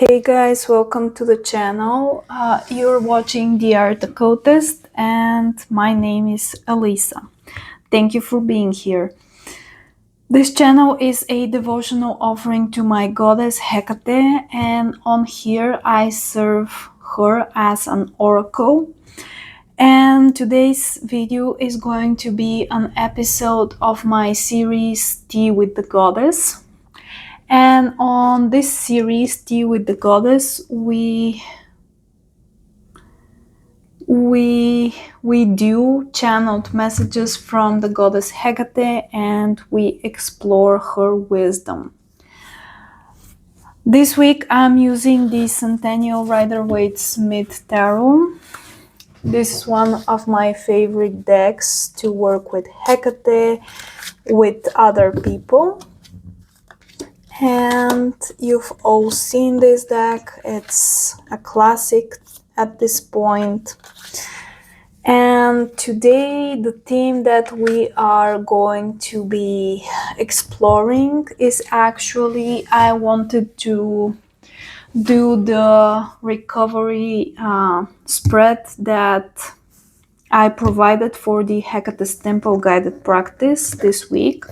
Hey guys, welcome to the channel. You're watching the Art Occultist and my name is Elisa. Thank you for being here. This channel is a devotional offering to my goddess Hekate, and on here I serve her as an oracle. And today's video is going to be an episode of my series Tea with the Goddess. And on this series, Tea with the Goddess, we do channeled messages from the goddess Hekate and we explore her wisdom. This week I'm using the Centennial Rider-Waite-Smith Tarot. This is one of my favorite decks to work with Hekate, with other people. And you've all seen this deck. It's a classic at this point. And today the theme that we are going to be exploring is actually, I wanted to do the recovery spread that I provided for the Hecate's Temple guided practice this week.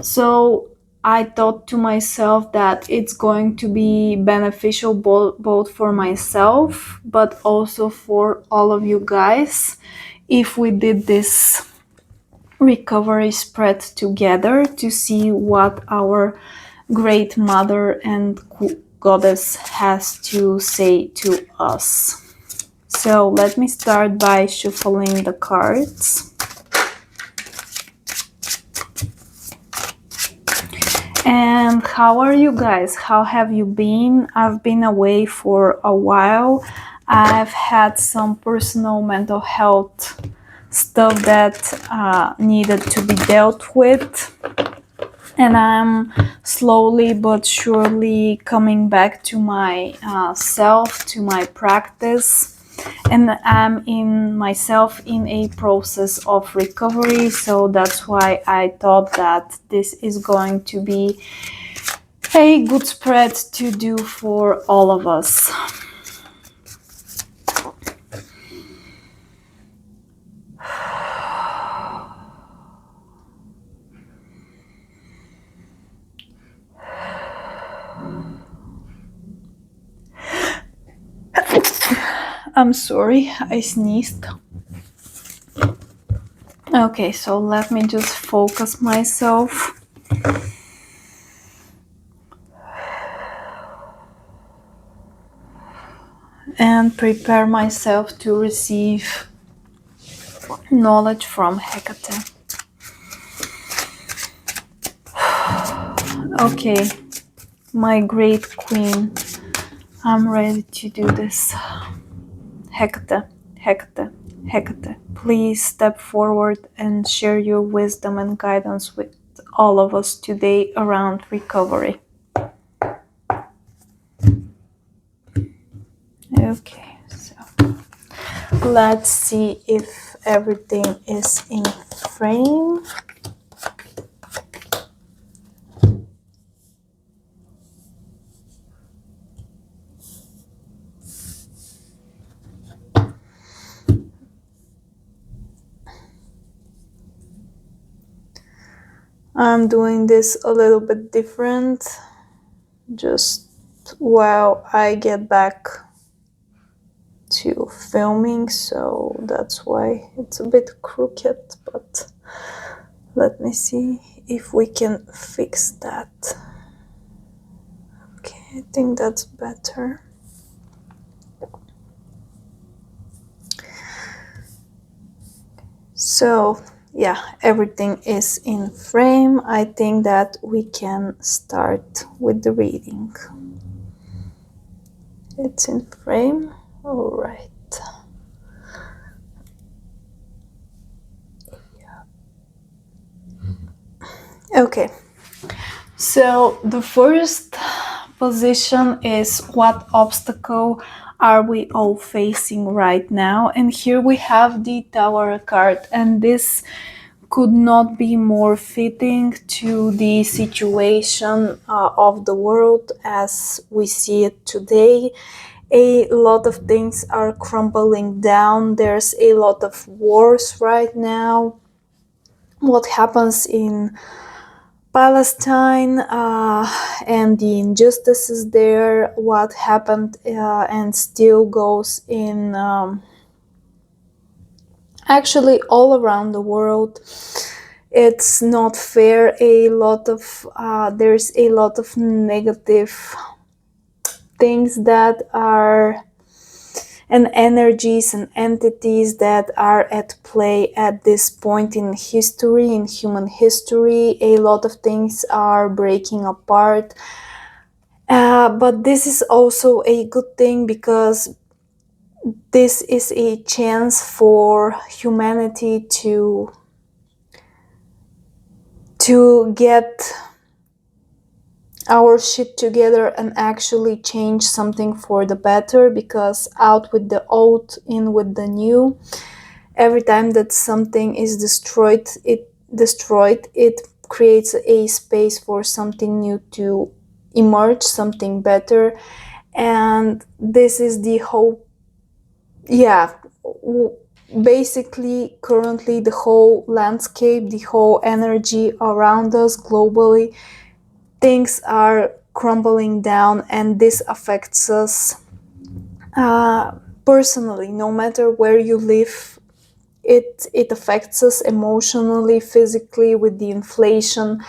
So I thought to myself that it's going to be beneficial both for myself but also for all of you guys if we did this recovery spread together to see what our great mother and goddess has to say to us. So let me start by shuffling the cards. And how are you guys? How have you been? I've been away for a while. I've had some personal mental health stuff that needed to be dealt with. And I'm slowly but surely coming back to my self, to my practice. And I'm in a process of recovery, so that's why I thought that this is going to be a good spread to do for all of us. I'm sorry, I sneezed. Okay, so let me just focus myself. And prepare myself to receive knowledge from Hekate. Okay, my great queen, I'm ready to do this. Hekate, Hekate, Hekate, please step forward and share your wisdom and guidance with all of us today around recovery. Okay, so let's see if everything is in frame. I'm doing this a little bit different, just while I get back to filming, so that's why it's a bit crooked, but let me see if we can fix that. Okay, I think that's better. So yeah, everything is in frame. I think that we can start with the reading. It's in frame. All right. Okay. So the first position is, what obstacle are we all facing right now? And here we have the Tower card, and this could not be more fitting to the situation of the world as we see it today. A lot of things are crumbling down. There's a lot of wars right now. What happens in Palestine and the injustices there, what happened and still goes in actually all around the world. It's not fair. There's a lot of negative things that are and energies and entities that are at play at this point in history, in human history. A lot of things are breaking apart. But this is also a good thing because this is a chance for humanity to get our shit together and actually change something for the better, because out with the old, in with the new. Every time that something is destroyed, it creates a space for something new to emerge, something better. And this is the whole, yeah, basically currently the whole landscape, the whole energy around us globally, things are crumbling down, and this affects us personally. No matter where you live, it affects us emotionally, physically, with the inflation,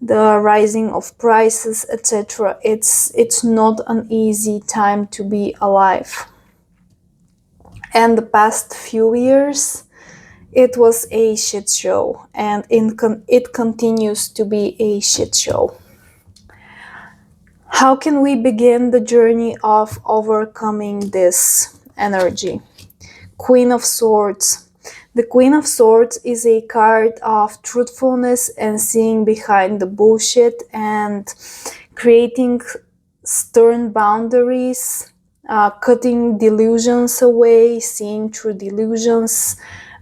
the rising of prices, etc. It's not an easy time to be alive. And the past few years, it was a shit show, and it continues to be a shit show. How can we begin the journey of overcoming this energy? Queen of Swords. The Queen of Swords is a card of truthfulness and seeing behind the bullshit and creating stern boundaries, cutting delusions away, seeing through delusions,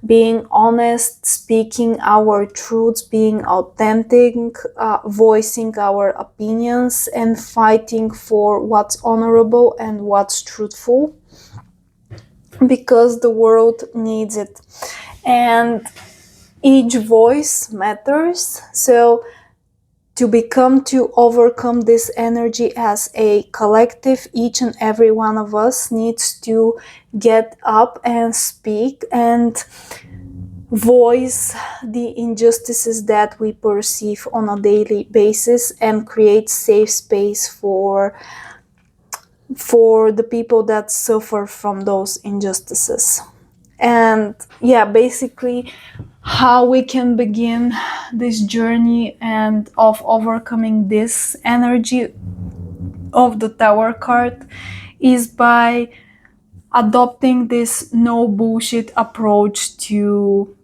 being honest, speaking our truths, being authentic, voicing our opinions, and fighting for what's honorable and what's truthful, because the world needs it. And each voice matters. So to overcome this energy as a collective, each and every one of us needs to get up and speak and voice the injustices that we perceive on a daily basis, and create safe space for the people that suffer from those injustices. And yeah, basically how we can begin this journey and of overcoming this energy of the Tower card is by adopting this no bullshit approach to,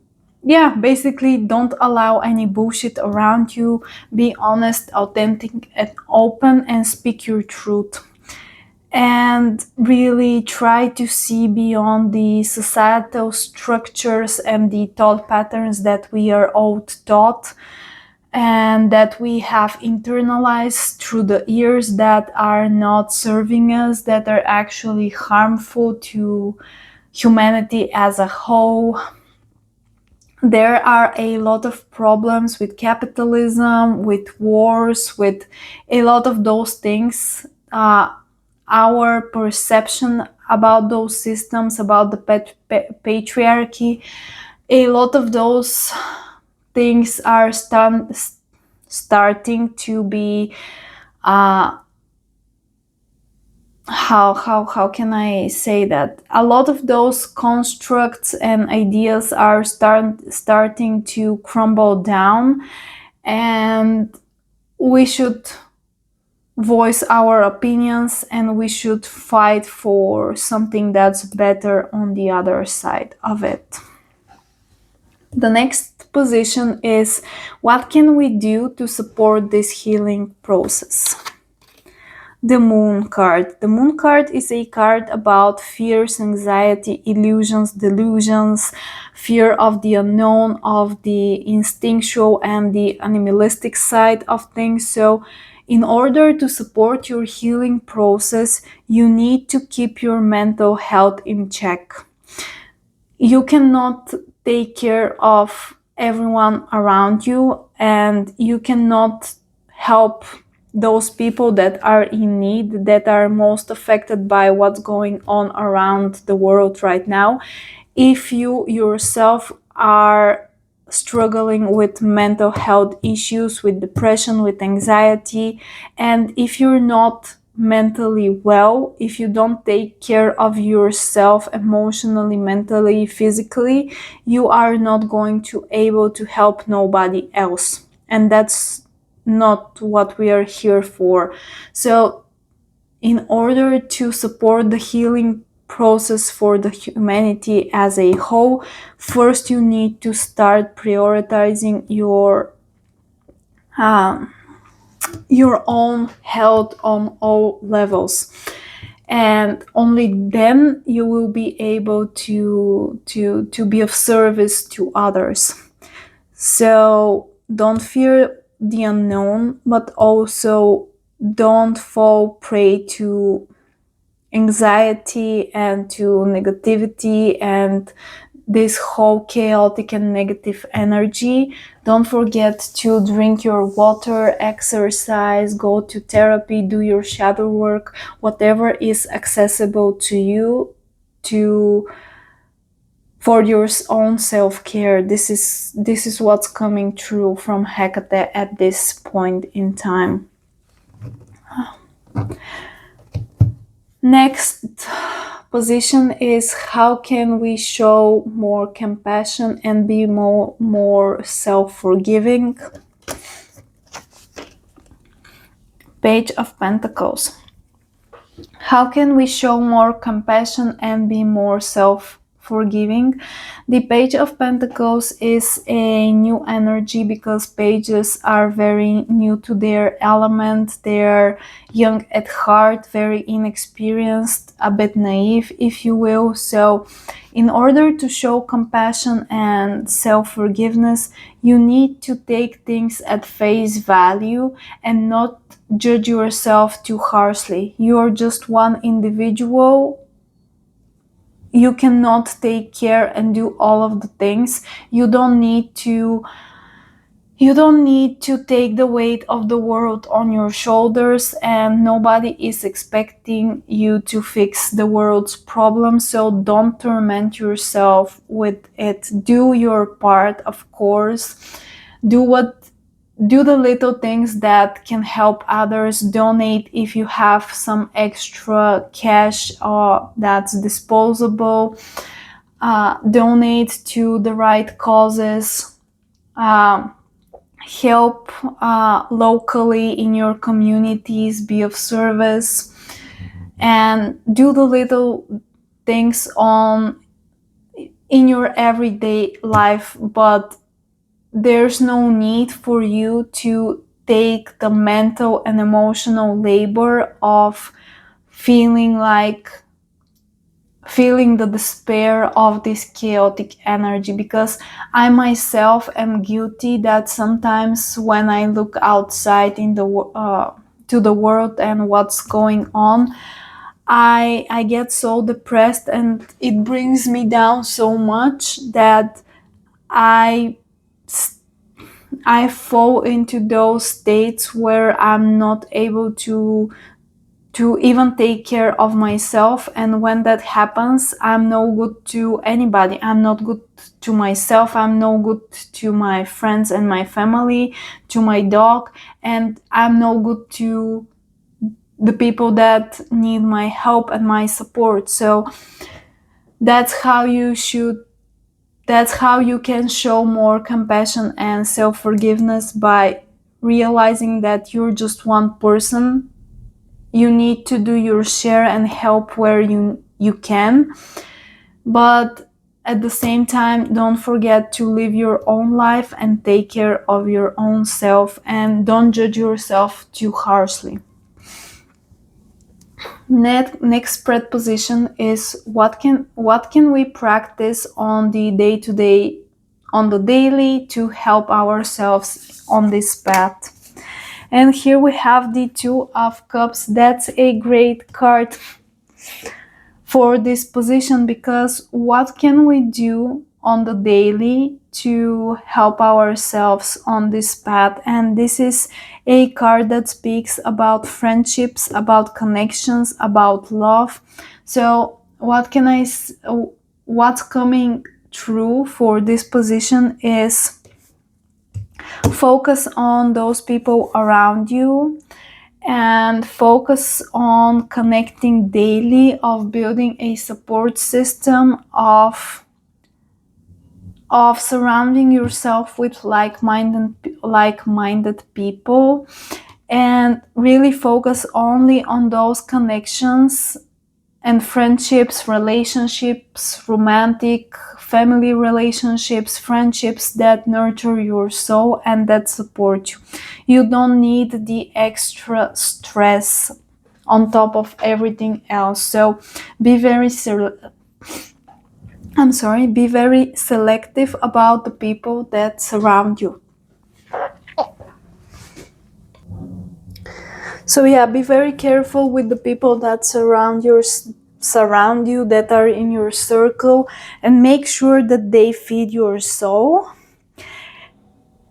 yeah, basically don't allow any bullshit around you. Be honest, authentic, and open, and speak your truth. And really try to see beyond the societal structures and the thought patterns that we are all taught and that we have internalized through the years, that are not serving us, that are actually harmful to humanity as a whole. There are a lot of problems with capitalism, with wars, with a lot of those things. Our perception about those systems, about the patriarchy, a lot of those things are starting to be how can I say that? A lot of those constructs and ideas are starting to crumble down, and we should voice our opinions, and we should fight for something that's better on the other side of it. The next position is, what can we do to support this healing process? the Moon card. The Moon card is a card about fears, anxiety, illusions, delusions, fear of the unknown, of the instinctual and the animalistic side of things. So in order to support your healing process, you need to keep your mental health in check. You cannot take care of everyone around you, and you cannot help those people that are in need, that are most affected by what's going on around the world right now, if you yourself are struggling with mental health issues, with depression, with anxiety, and if you're not mentally well, if you don't take care of yourself emotionally, mentally, physically, you are not going to able to help nobody else, and that's not what we are here for. So in order to support the healing process for the humanity as a whole, first you need to start prioritizing your own health on all levels, and only then you will be able to be of service to others. So don't fear the unknown, but also don't fall prey to anxiety and to negativity and this whole chaotic and negative energy. Don't forget to drink your water, exercise, go to therapy, do your shadow work, whatever is accessible to you to for your own self-care. This is what's coming true from Hekate at this point in time. Next position is, how can we show more compassion and be more self-forgiving? Page of Pentacles. How can we show more compassion and be more self-forgiving? The Page of Pentacles is a new energy because pages are very new to their element. They're young at heart, very inexperienced, a bit naive, if you will. So in order to show compassion and self-forgiveness, you need to take things at face value and not judge yourself too harshly. You are just one individual. You cannot take care and do all of the things. You don't need to take the weight of the world on your shoulders, and nobody is expecting you to fix the world's problems. So don't torment yourself with it. Do your part, of course. Do the little things that can help others. Donate if you have some extra cash that's disposable. Donate to the right causes. Help locally in your communities. Be of service, and do the little things in your everyday life, but there's no need for you to take the mental and emotional labor of feeling the despair of this chaotic energy, because I myself am guilty that sometimes when I look outside in to the world and what's going on, I get so depressed and it brings me down so much that I fall into those states where I'm not able to even take care of myself. And when that happens, I'm no good to anybody. I'm not good to myself. I'm no good to my friends and my family, to my dog, and I'm no good to the people that need my help and my support. So that's how you can show more compassion and self-forgiveness, by realizing that you're just one person. You need to do your share and help where you can, but at the same time, don't forget to live your own life and take care of your own self, and don't judge yourself too harshly. Next spread position is what can we practice on the day-to-day, on the daily, to help ourselves on this path. And here we have the Two of Cups. That's a great card for this position, because what can we do on the daily to help ourselves on this path? And this is a card that speaks about friendships, about connections, about love. So what's coming true for this position is focus on those people around you, and focus on connecting daily, of building a support system, of surrounding yourself with like-minded people, and really focus only on those connections and friendships, relationships, romantic, family relationships, friendships that nurture your soul and that support you. You don't need the extra stress on top of everything else. So be very selective about the people that surround you. So yeah, be very careful with the people that surround you, that are in your circle, and make sure that they feed your soul.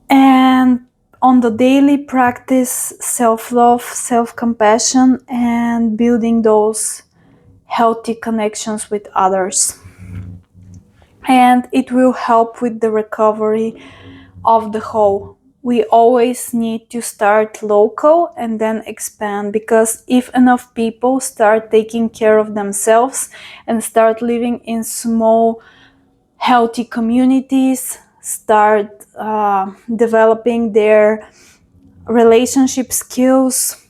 And on the daily, practice self-love, self-compassion, and building those healthy connections with others. And it will help with the recovery of the whole. We always need to start local and then expand, because if enough people start taking care of themselves and start living in small, healthy communities, start developing their relationship skills,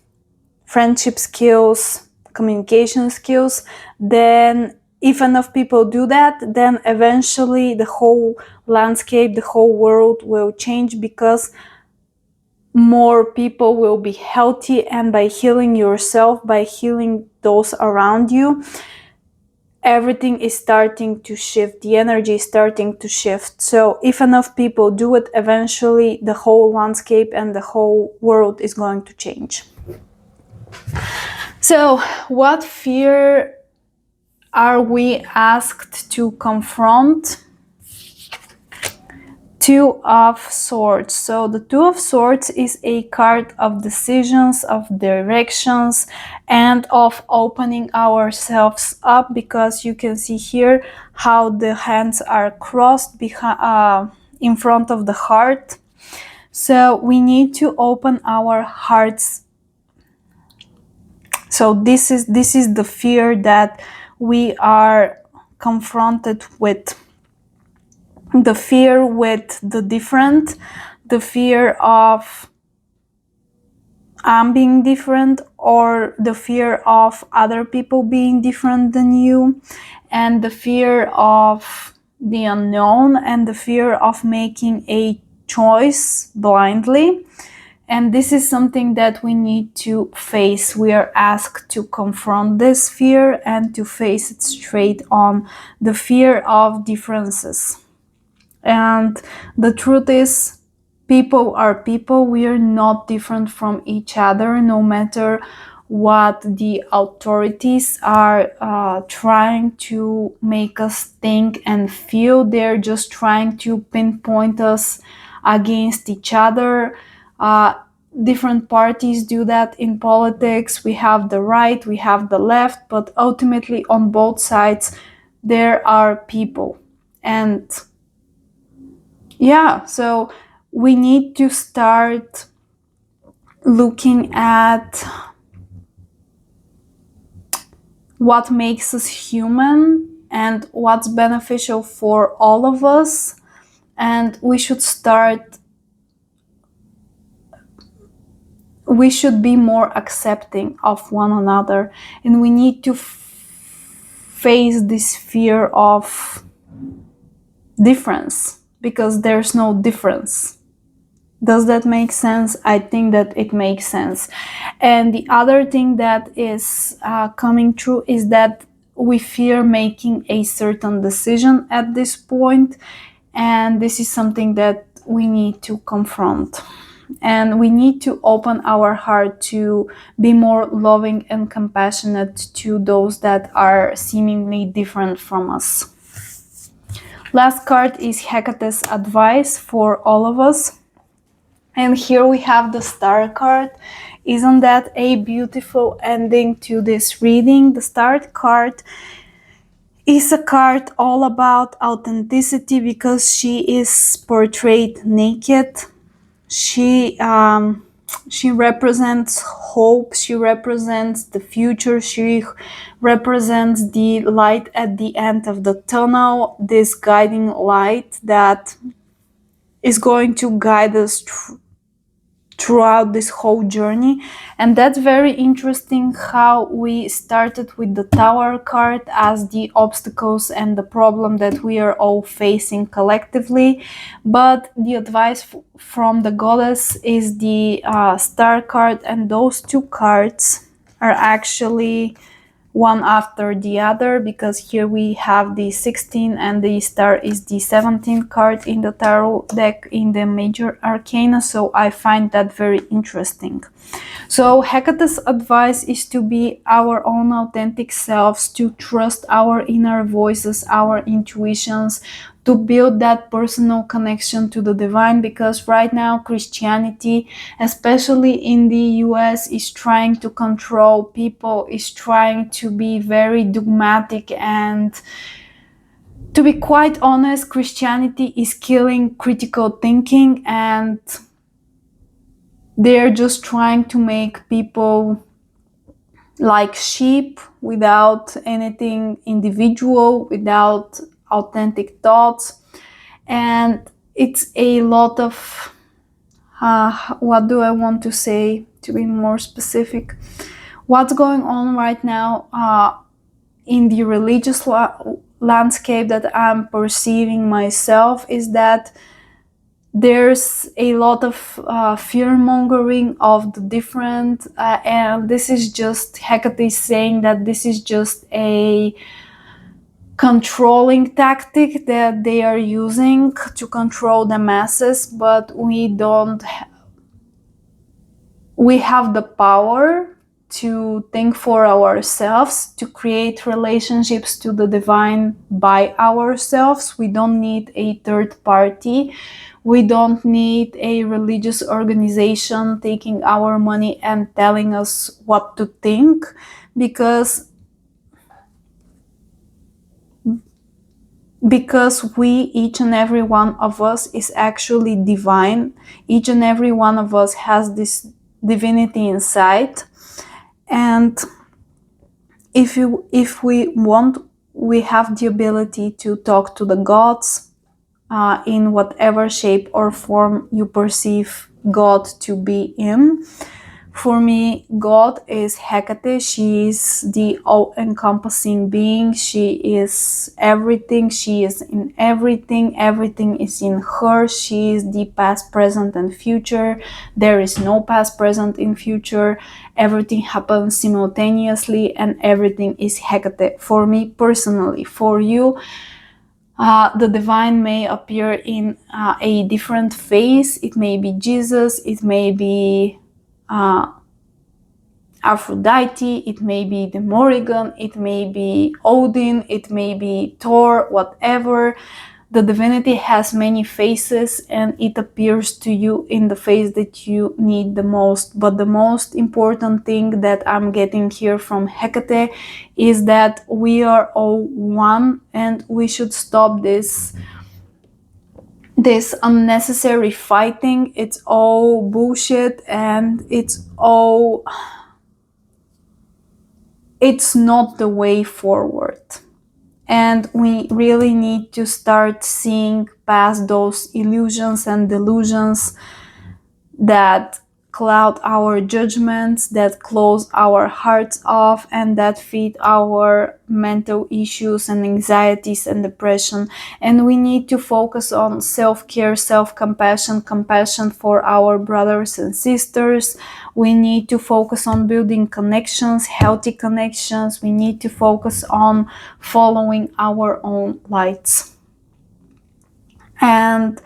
friendship skills, communication skills, then if enough people do that, then eventually the whole landscape, the whole world will change, because more people will be healthy. And by healing yourself, by healing those around you, everything is starting to shift. The energy is starting to shift. So if enough people do it, eventually the whole landscape and the whole world is going to change. So what fear are we asked to confront? Two of Swords. So the Two of Swords is a card of decisions, of directions, and of opening ourselves up, because you can see here how the hands are crossed in front of the heart. So we need to open our hearts. So this is the fear that we are confronted with. The fear with the different, the fear of I'm being different, or the fear of other people being different than you, and the fear of the unknown, and the fear of making a choice blindly. And this is something that we need to face. We are asked to confront this fear and to face it straight on, the fear of differences. And the truth is, people are people. We are not different from each other, no matter what the authorities are trying to make us think and feel. They're just trying to pinpoint us against each other. Different parties do that in politics. We have the right, we have the left, but ultimately on both sides there are people. And yeah, so we need to start looking at what makes us human and what's beneficial for all of us. And we should be more accepting of one another. And we need to face this fear of difference, because there's no difference. Does that make sense? I think that it makes sense. And the other thing that is coming true is that we fear making a certain decision at this point, and this is something that we need to confront. And we need to open our heart to be more loving and compassionate to those that are seemingly different from us. Last card is Hecate's advice for all of us. And here we have the Star card. Isn't that a beautiful ending to this reading? The Star card is a card all about authenticity because she is portrayed naked. She represents hope. She represents the future. She represents the light at the end of the tunnel, this guiding light that is going to guide us throughout this whole journey. And that's very interesting how we started with the Tower card as the obstacles and the problem that we are all facing collectively, but the advice from the goddess is the Star card, and those two cards are actually one after the other, because here we have the 16 and the Star is the 17th card in the tarot deck in the major arcana, so I find that very interesting. So Hecate's advice is to be our own authentic selves, to trust our inner voices, our intuitions, to build that personal connection to the divine, because right now Christianity, especially in the US, is trying to control people, is trying to be very dogmatic, and to be quite honest, Christianity is killing critical thinking, and they're just trying to make people like sheep without anything individual, without authentic thoughts. And it's a lot of what do I want to say to be more specific? What's going on right now in the religious landscape that I'm perceiving myself is that there's a lot of fear-mongering of the different, and this is just Hekate saying that this is just a controlling tactic that they are using to control the masses, but we have the power to think for ourselves, to create relationships to the divine by ourselves. We don't need a third party. We don't need a religious organization taking our money and telling us what to think, because we, each and every one of us, is actually divine. Each and every one of us has this divinity inside, and if we want, we have the ability to talk to the gods in whatever shape or form you perceive God to be in. For me, God is Hekate. She is the all-encompassing being. She is everything. She is in everything. Everything is in her. She is the past, present, and future. There is no past, present, and future. Everything happens simultaneously, and everything is Hekate. For me personally, for you, the divine may appear in a different face. It may be Jesus. It may be Aphrodite, it may be the Morrigan, it may be Odin, it may be Thor, whatever. The divinity has many faces, and it appears to you in the face that you need the most. But the most important thing that I'm getting here from Hekate is that we are all one, and we should stop this unnecessary fighting. It's all bullshit, and it's not the way forward. And we really need to start seeing past those illusions and delusions that cloud our judgments, that close our hearts off, and that feed our mental issues and anxieties and depression. And we need to focus on self-care, self-compassion, compassion for our brothers and sisters. We need to focus on building connections, healthy connections. We need to focus on following our own lights. And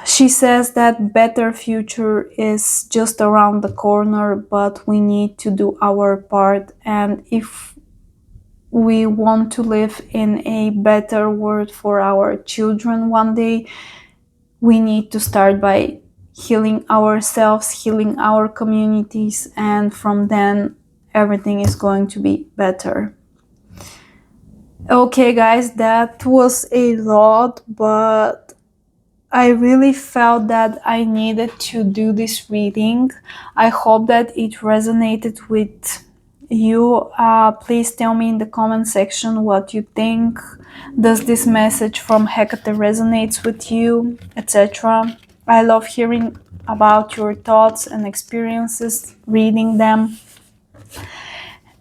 she says that better future is just around the corner, but we need to do our part. And if we want to live in a better world for our children one day, we need to start by healing ourselves, healing our communities, and from then everything is going to be better. Okay, guys, that was a lot, but I really felt that I needed to do this reading. I hope that it resonated with you. Please tell me in the comment section what you think. Does this message from Hekate resonates with you, etc. I love hearing about your thoughts and experiences, reading them.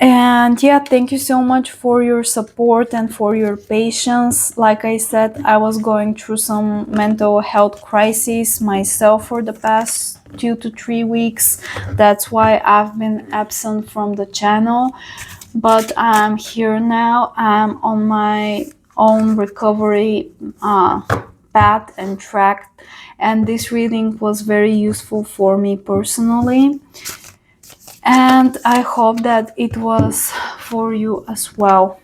And yeah, thank you so much for your support and for your patience. Like I said, I was going through some mental health crisis myself for the past 2 to 3 weeks. That's why I've been absent from the channel. But I'm here now. I'm on my own recovery path and track. And this reading was very useful for me personally. And I hope that it was for you as well.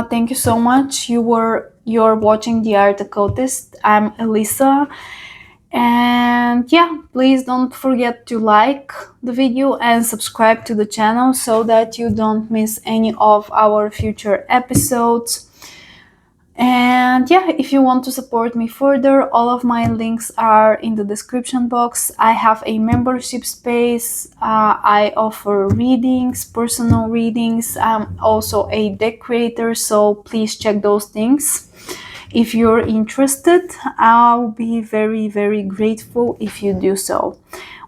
Thank you so much. You're watching the Art Occultist. I'm Elisa. And yeah, please don't forget to like the video and subscribe to the channel so that you don't miss any of our future episodes. And yeah, if you want to support me further, all of my links are in the description box. I have a membership space. I offer readings, personal readings. I'm also a deck creator, so please check those things. If you're interested, I'll be very, very grateful if you do so.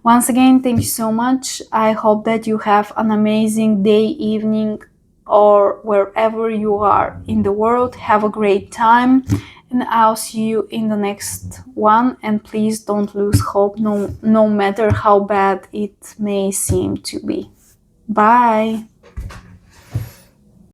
Once again, thank you so much. I hope that you have an amazing day, evening, or wherever you are in the world. Have a great time, and I'll see you in the next one. And please don't lose hope, no matter how bad it may seem to be. Bye.